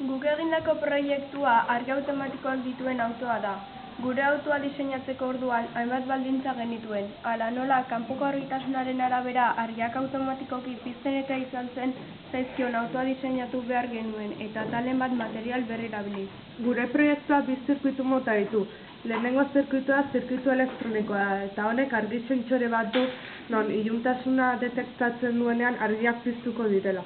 Guk egindako proiektua argi automatikoak dituen autoa da. Gure autoa diseinatzeko orduan hainbat baldintza genituen. Hala nola, kanpoko argitasunaren arabera argiak automatikoki pizten eta izan zen zaizkion autoa diseinatu behar genuen eta talen bat material berri erabiliz. Gure proiektua bi zirkuitu mota ditu. Lehenengo zirkuitua zirkuitu elektronikoa da, eta honek argi sentsore bat du non iluntasuna detektatzen duenean argiak piztuko direla.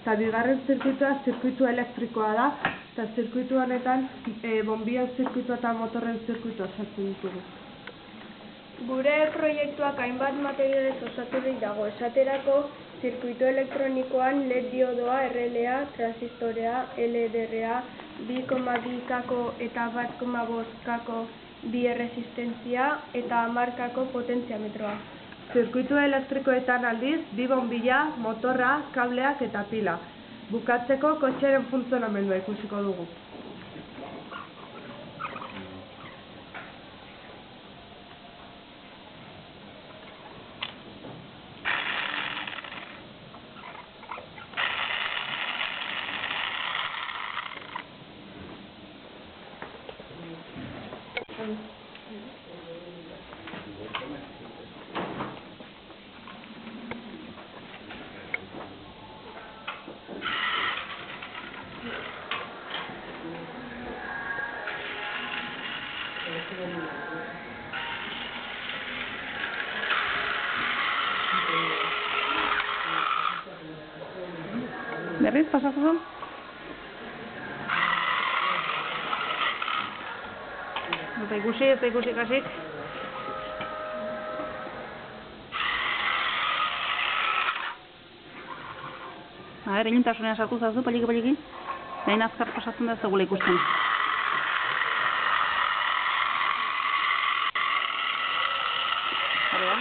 Eta bigarren zirkuitua zirkuitu elektrikoa da, eta zirkuitu honetan bonbien zirkuitua eta motorren zirkuitua sartzen ditugu. Gure proiektuak hainbat materialez osaturik dago, esaterako zirkuitu elektronikoan LED diodoa, RLA, transistorea, LDRa, 2,2K eta 1,5K bi erresistentzia eta 10K potentziametroa. Zirkuitu elektrikoetan aldiz, bi bonbilla, motorra, kableak eta pila. Bukatzeko kotxearen funtzionamendua ikusiko dugu. Berriz, pasatu zen? Eta ikusi kasik. Iluntasunean sartu zazu, paliki. Behin azkar pasatzen da zegula ikusten. Hori da?